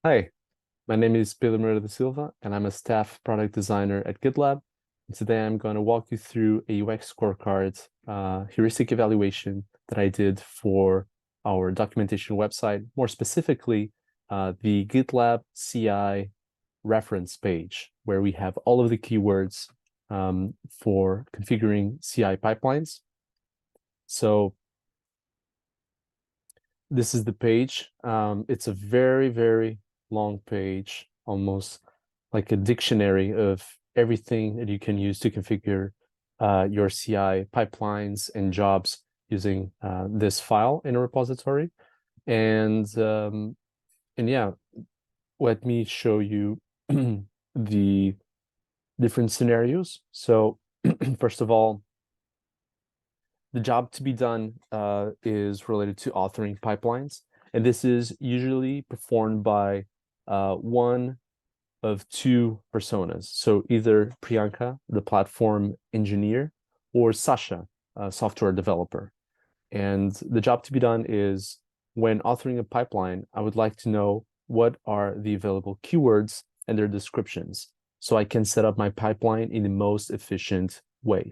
Hi, my name is Pedro Moreira da Silva, and I'm a staff product designer at GitLab. And today I'm going to walk you through a UX scorecard heuristic evaluation that I did for our documentation website, more specifically, the GitLab CI reference page, where we have all of the keywords for configuring CI pipelines. So this is the page. It's a very, very long page, almost like a dictionary of everything that you can use to configure your CI pipelines and jobs using this file in a repository. And yeah, let me show you the different scenarios. So first of all, the job to be done is related to authoring pipelines. And this is usually performed by one of two personas. So either Priyanka, the platform engineer, or Sasha, a software developer. And the job to be done is when authoring a pipeline, I would like to know what are the available keywords and their descriptions so I can set up my pipeline in the most efficient way.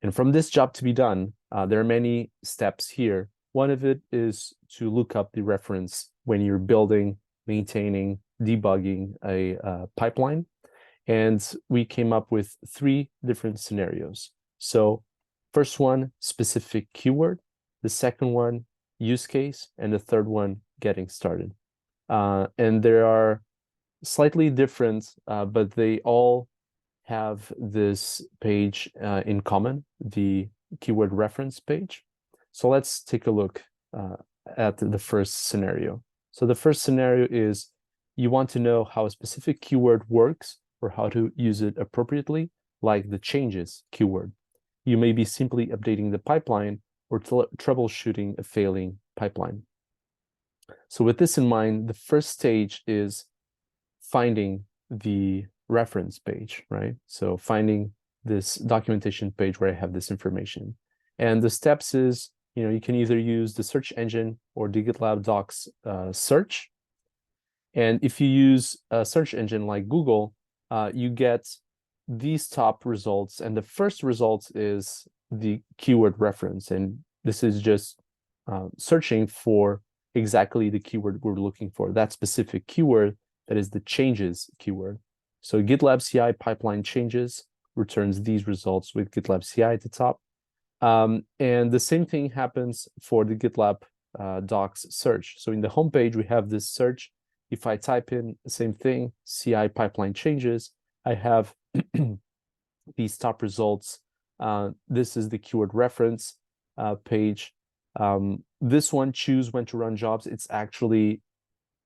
And from this job to be done, there are many steps here. One of it is to look up the reference when you're building, maintaining, debugging a pipeline. And we came up with three different scenarios. So first one, specific keyword. The second one, use case. And the third one, getting started. And there are slightly different, but they all have this page in common, the keyword reference page. So let's take a look at the first scenario. So the first scenario is you want to know how a specific keyword works or how to use it appropriately, like the changes keyword. You may be simply updating the pipeline or troubleshooting a failing pipeline. So with this in mind, the first stage is finding the reference page, right? So finding this documentation page where I have this information. And the steps is, you can either use the search engine or the GitLab Docs search. And if you use a search engine like Google, you get these top results. And the first result is the keyword reference. And this is just searching for exactly the keyword we're looking for, that specific keyword that is the changes keyword. So GitLab CI pipeline changes returns these results with GitLab CI at the top. And the same thing happens for the GitLab docs search. So in the homepage, we have this search. If I type in the same thing, CI pipeline changes, I have these top results. This is the keyword reference page. This one, choose when to run jobs. It's actually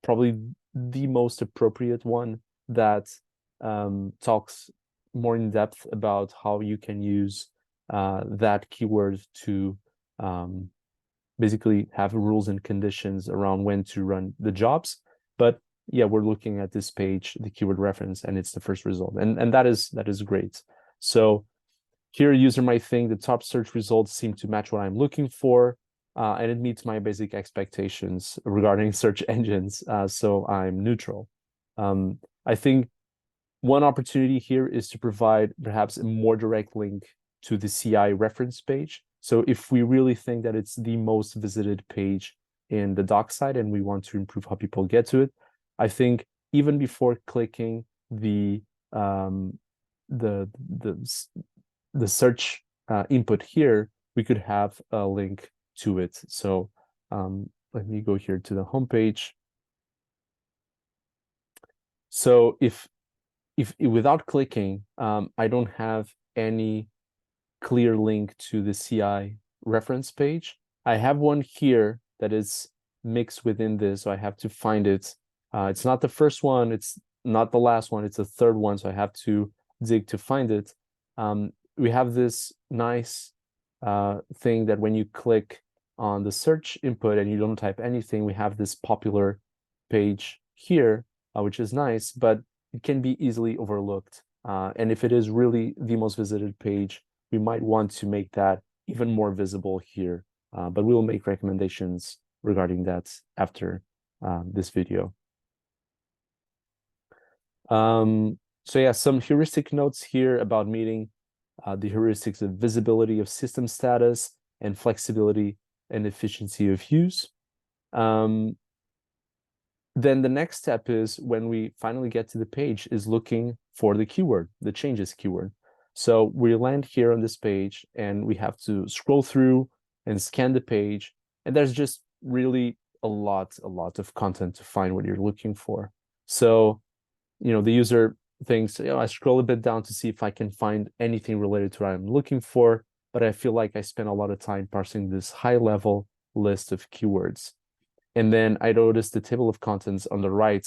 probably the most appropriate one that talks more in depth about how you can use that keyword to basically have rules and conditions around when to run the jobs. But yeah, we're looking at this page, the keyword reference, and it's the first result. And that is great. So here a user might think the top search results seem to match what I'm looking for. And it meets my basic expectations regarding search engines, so I'm neutral. I think one opportunity here is to provide perhaps a more direct link to the CI reference page. So if we really think that it's the most visited page in the doc site and we want to improve how people get to it, I think even before clicking the search input here, we could have a link to it. So let me go here to the homepage. So if without clicking, I don't have any clear link to the CI reference page. I have one here that is mixed within this, so I have to find it. It's not the first one, it's not the last one, it's the third one, so I have to dig to find it. We have this nice thing that when you click on the search input and you don't type anything, we have this popular page here, which is nice, but it can be easily overlooked. And if it is really the most visited page, we might want to make that even more visible here. But we will make recommendations regarding that after this video. So yeah, some heuristic notes here about meeting the heuristics of visibility of system status and flexibility and efficiency of use. Then the next step is when we finally get to the page is looking for the keyword, the changes keyword. So we land here on this page and we have to scroll through and scan the page. And there's just really a lot of content to find what you're looking for. So, the user thinks, I scroll a bit down to see if I can find anything related to what I'm looking for, but I feel like I spent a lot of time parsing this high-level list of keywords. And then I noticed the table of contents on the right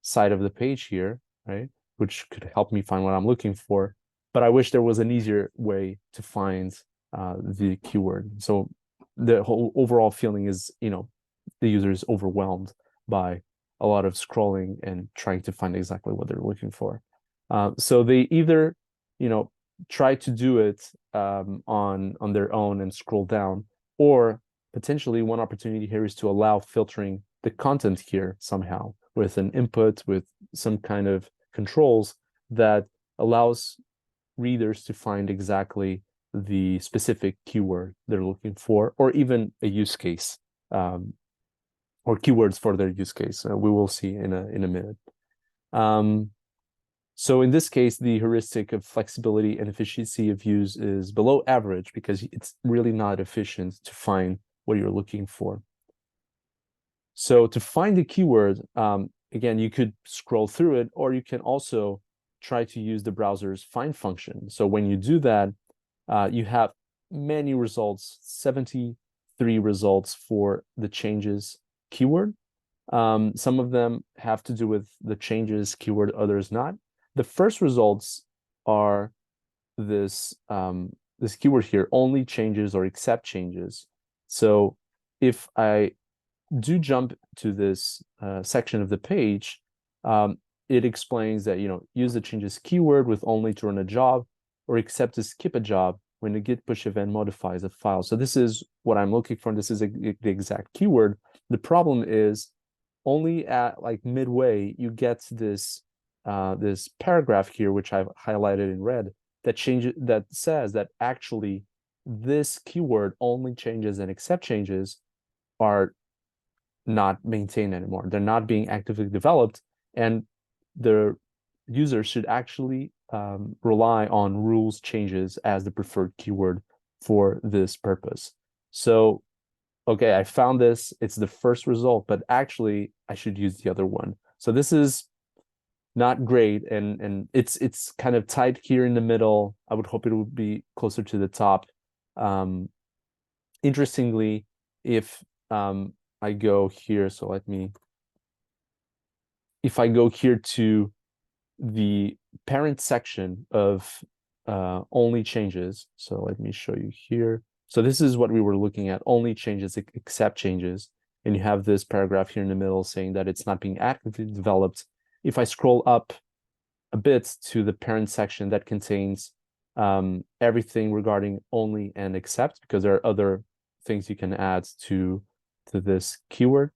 side of the page here, right, which could help me find what I'm looking for. But I wish there was an easier way to find the keyword. So the whole overall feeling is, the user is overwhelmed by a lot of scrolling and trying to find exactly what they're looking for. So they either, try to do it on their own and scroll down, or potentially one opportunity here is to allow filtering the content here somehow with an input, with some kind of controls that allows readers to find exactly the specific keyword they're looking for, or even a use case, or keywords for their use case. We will see in a minute. So in this case, the heuristic of flexibility and efficiency of use is below average because it's really not efficient to find what you're looking for. So to find the keyword, again, you could scroll through it, or you can also try to use the browser's find function. So when you do that, you have many results, 73 results for the changes keyword. Some of them have to do with the changes keyword, others not. The first results are this this keyword here, only changes or except changes. So if I do jump to this section of the page, it explains that, use the changes keyword with only to run a job, or except to skip a job when the git push event modifies a file. So this is what I'm looking for, and this is the exact keyword. The problem is only at like midway, you get this this paragraph here, which I've highlighted in red, that says that actually this keyword, only changes and except changes, are not maintained anymore. They're not being actively developed, and the user should actually rely on rules changes as the preferred keyword for this purpose. So, okay, I found this, it's the first result, but actually I should use the other one. So this is not great, and it's kind of tight here in the middle. I would hope it would be closer to the top. Interestingly, if I go here, so if I go here to the parent section of only changes, so let me show you here. So this is what we were looking at, only changes, except changes. And you have this paragraph here in the middle saying that it's not being actively developed. If I scroll up a bit to the parent section that contains everything regarding only and except, because there are other things you can add to this keyword,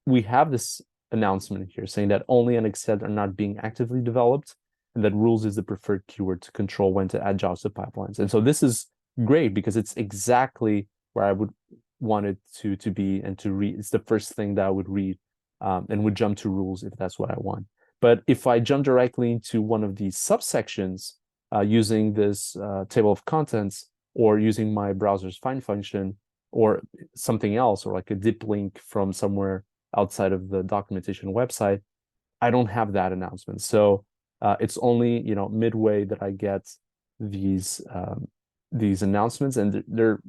we have this announcement here saying that only and except are not being actively developed, and that rules is the preferred keyword to control when to add jobs to pipelines. And so this is great because it's exactly where I would want it to be and to read. It's the first thing that I would read and would jump to rules if that's what I want. But if I jump directly into one of these subsections using this table of contents, or using my browser's find function, or something else, or like a dip link from somewhere outside of the documentation website, I don't have that announcement. So it's only midway that I get these announcements, and they're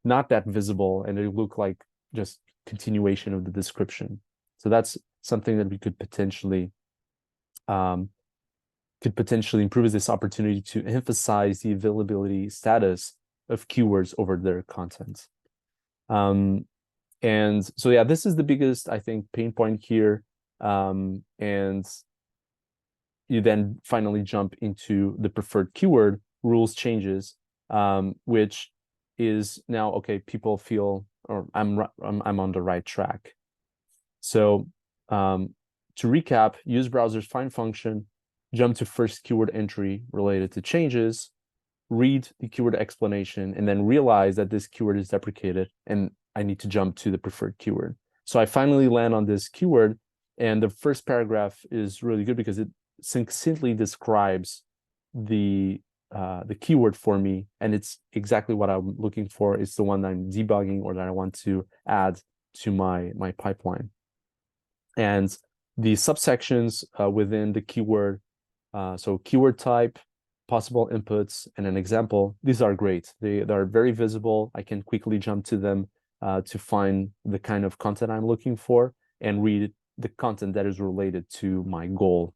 not that visible, and they look like just continuation of the description. So that's something that we could potentially improve, this opportunity to emphasize the availability status of keywords over their content. And so, yeah, this is the biggest, I think, pain point here. And you then finally jump into the preferred keyword, rules changes, which is now, okay, people feel, or I'm on the right track. So to recap, use browser's find function, jump to first keyword entry related to changes, read the keyword explanation, and then realize that this keyword is deprecated and I need to jump to the preferred keyword. So I finally land on this keyword, and the first paragraph is really good because it succinctly describes the keyword for me, and it's exactly what I'm looking for. It's the one that I'm debugging or that I want to add to my pipeline. And the subsections within the keyword, so keyword type, possible inputs, and an example, these are great. They are very visible. I can quickly jump to them to find the kind of content I'm looking for and read the content that is related to my goal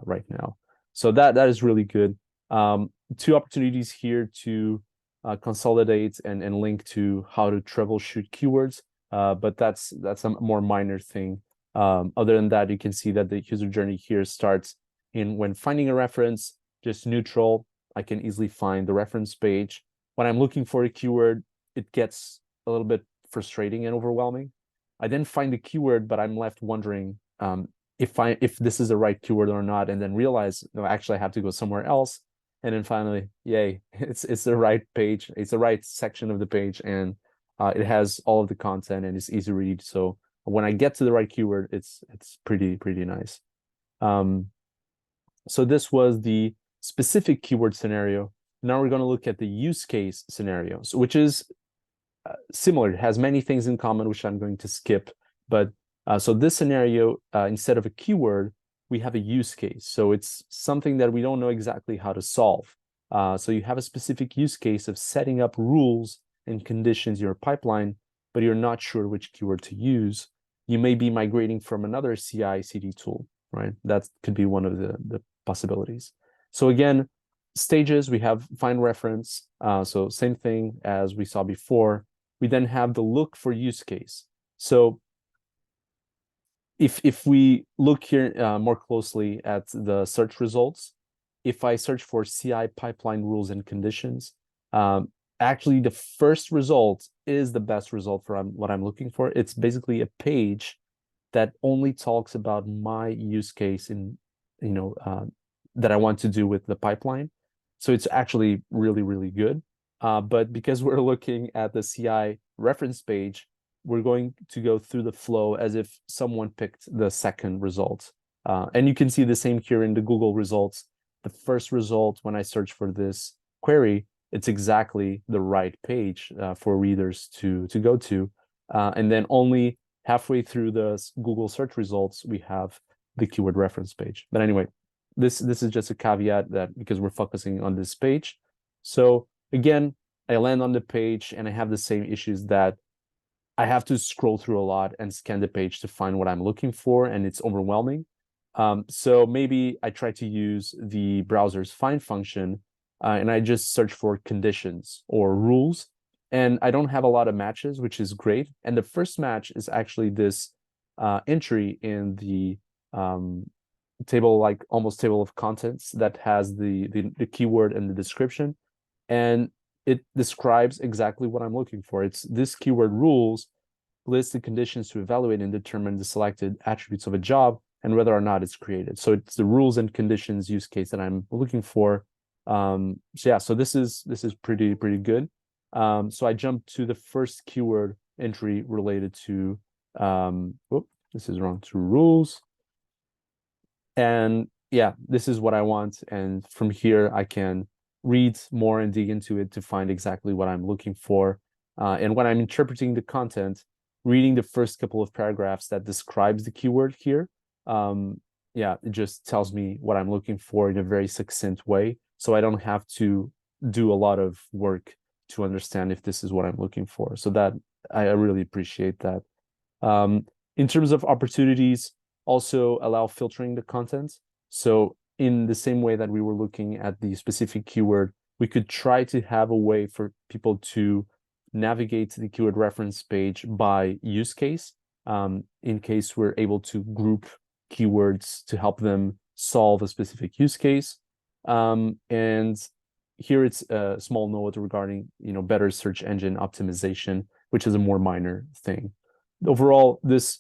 right now. So that is really good. Two opportunities here to consolidate and link to how to troubleshoot keywords, but that's a more minor thing. Other than that, you can see that the user journey here starts when finding a reference, just neutral. I can easily find the reference page. When I'm looking for a keyword, it gets a little bit frustrating and overwhelming. I then find the keyword, but I'm left wondering if this is the right keyword or not, and then realize, no, actually I have to go somewhere else. And then finally, yay, it's the right page. It's the right section of the page, and it has all of the content and it's easy to read. So when I get to the right keyword, it's pretty nice. So this was the specific keyword scenario. Now we're going to look at the use case scenarios, which is similar. It has many things in common, which I'm going to skip. But so this scenario, instead of a keyword, we have a use case. So it's something that we don't know exactly how to solve. So you have a specific use case of setting up rules and conditions in your pipeline, but you're not sure which keyword to use. You may be migrating from another CI/CD tool, right? That could be one of the possibilities. So again, stages, we have find reference. So same thing as we saw before. We then have the look for use case. So if we look here more closely at the search results, if I search for CI pipeline rules and conditions, actually the first result is the best result for what I'm looking for. It's basically a page that only talks about my use case in, that I want to do with the pipeline. So it's actually really good. But because we're looking at the CI reference page, we're going to go through the flow as if someone picked the second result. And you can see the same here in the Google results. The first result, when I search for this query, it's exactly the right page for readers to go to. And then only halfway through the Google search results, we have the keyword reference page. But anyway, this is just a caveat that because we're focusing on this page. So again, I land on the page and I have the same issues that I have to scroll through a lot and scan the page to find what I'm looking for, and it's overwhelming. So maybe I try to use the browser's find function and I just search for conditions or rules, and I don't have a lot of matches, which is great. And the first match is actually this entry in the table, like almost table of contents that has the keyword and the description, and it describes exactly what I'm looking for. It's this keyword rules lists the conditions to evaluate and determine the selected attributes of a job and whether or not it's created. So it's the rules and conditions use case that I'm looking for. So yeah, so this is pretty good. So I jump to the first keyword entry related to this is wrong, to rules. And yeah, this is what I want. And from here, I can read more and dig into it to find exactly what I'm looking for. And when I'm interpreting the content, reading the first couple of paragraphs that describes the keyword here, yeah, it just tells me what I'm looking for in a very succinct way. So I don't have to do a lot of work to understand if this is what I'm looking for. So that I really appreciate that. In terms of opportunities, also allow filtering the content. So in the same way that we were looking at the specific keyword, we could try to have a way for people to navigate the keyword reference page by use case, in case we're able to group keywords to help them solve a specific use case. And here it's a small note regarding better search engine optimization, which is a more minor thing. Overall, this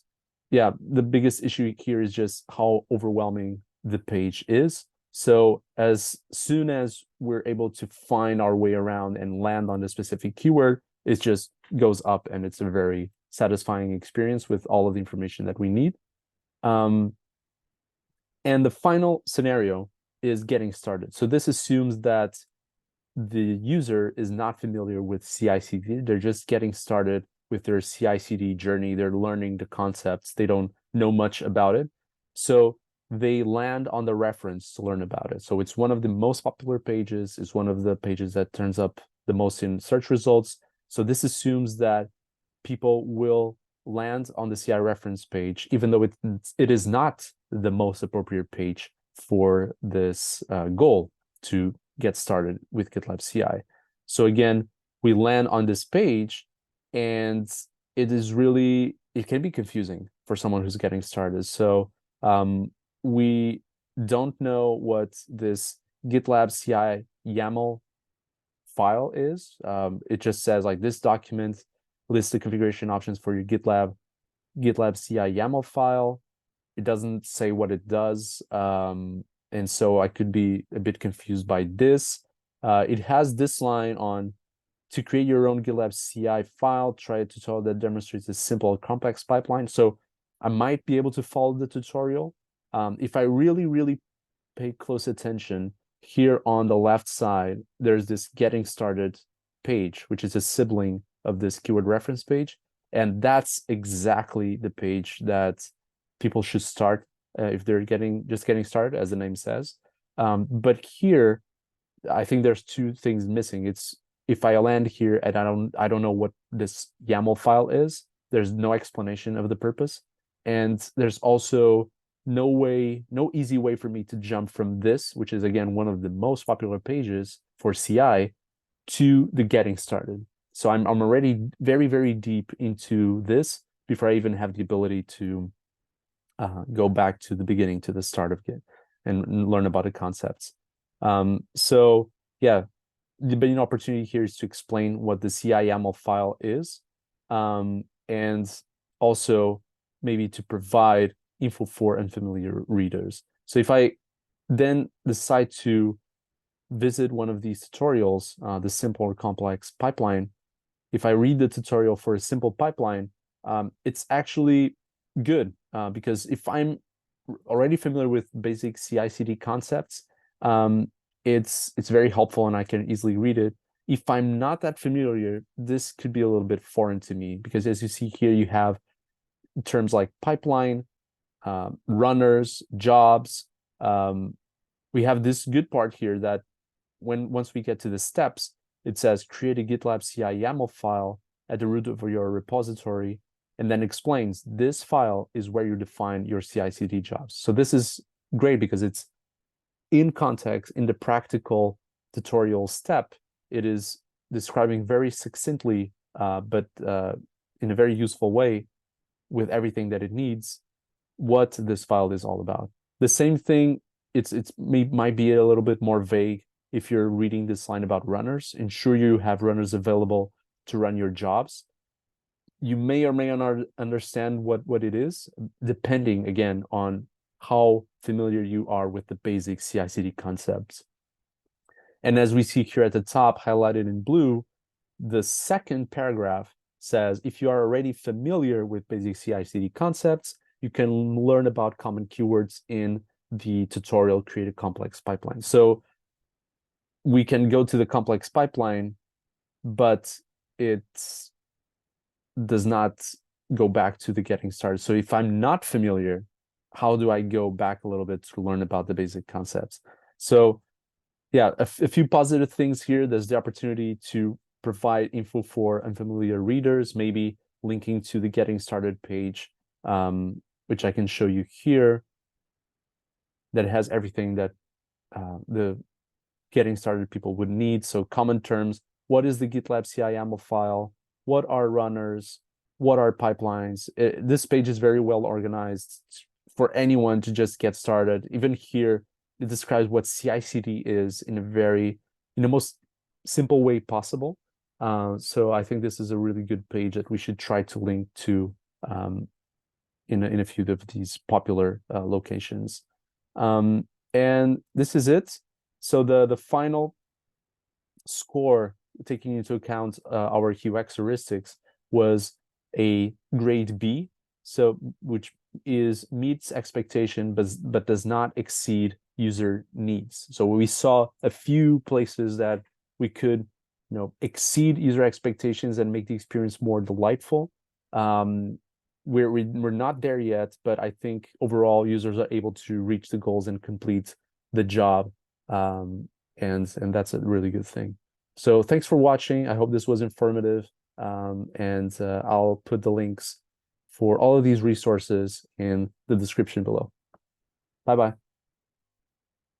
yeah, the biggest issue here is just how overwhelming the page is. So as soon as we're able to find our way around and land on the specific keyword, it just goes up, and it's a very satisfying experience with all of the information that we need. And the final scenario is getting started. So this assumes that the user is not familiar with CI/CD. They're just getting started with their CI/CD journey. They're learning the concepts. They don't know much about it. So they land on the reference to learn about it. So it's one of the most popular pages. It's one of the pages that turns up the most in search results. So this assumes that people will land on the CI reference page, even though it is not the most appropriate page for this goal to get started with GitLab CI. So again, we land on this page, and it can be confusing for someone who's getting started. So we don't know what this GitLab CI YAML file is. It just says like this document lists the configuration options for your GitLab CI YAML file. It doesn't say what it does. And so I could be a bit confused by this. It has this line on to create your own GitLab CI file, try a tutorial that demonstrates a simple complex pipeline. So I might be able to follow the tutorial. If I really, really pay close attention, here on the left side, there's this getting started page, which is a sibling of this keyword reference page. And that's exactly the page that people should start if they're just getting started, as the name says. But here, I think there's two things missing. It's if I land here and I don't know what this YAML file is, there's no explanation of the purpose. And there's also no easy way for me to jump from this, which is again one of the most popular pages for CI, to the getting started. So I'm already very, very deep into this before I even have the ability to go back to the beginning, to the start of Git, and learn about the concepts. So yeah, the main opportunity here is to explain what the CI YAML file is, and also maybe to provide info for unfamiliar readers. So if I then decide to visit one of these tutorials, the simple or complex pipeline, if I read the tutorial for a simple pipeline, it's actually good because if I'm already familiar with basic CI/CD concepts, it's very helpful and I can easily read it. If I'm not that familiar, this could be a little bit foreign to me because as you see here, you have terms like pipeline, runners, jobs. We have this good part here that once we get to the steps, it says create a GitLab CI YAML file at the root of your repository, and then explains this file is where you define your CI/CD jobs. So this is great because it's in context, in the practical tutorial step. It is describing very succinctly, but in a very useful way, with everything that it needs, what this file is all about. The same thing, might be a little bit more vague if you're reading this line about runners. Ensure you have runners available to run your jobs. You may or may not understand what it is, depending, again, on how familiar you are with the basic CI/CD concepts. And as we see here at the top, highlighted in blue, the second paragraph says, if you are already familiar with basic CI/CD concepts, you can learn about common keywords in the tutorial Create a Complex Pipeline. So we can go to the complex pipeline, but it does not go back to the getting started. So if I'm not familiar, how do I go back a little bit to learn about the basic concepts? So yeah, a few positive things here. There's the opportunity to provide info for unfamiliar readers, maybe linking to the getting started page, which I can show you here, that has everything that the getting started people would need. So common terms, what is the GitLab CI YAML file? What are runners? What are pipelines? This page is very well organized for anyone to just get started. Even here, it describes what CI/CD is in the most simple way possible. So I think this is a really good page that we should try to link to in a few of these popular locations. And this is it. So the final score, taking into account our UX heuristics, was a grade B, so which meets expectation but does not exceed user needs. So we saw a few places that we could exceed user expectations and make the experience more delightful. We're not there yet, but I think overall users are able to reach the goals and complete the job, and that's a really good thing. So thanks for watching. I hope this was informative, and I'll put the links for all of these resources in the description below. Bye bye.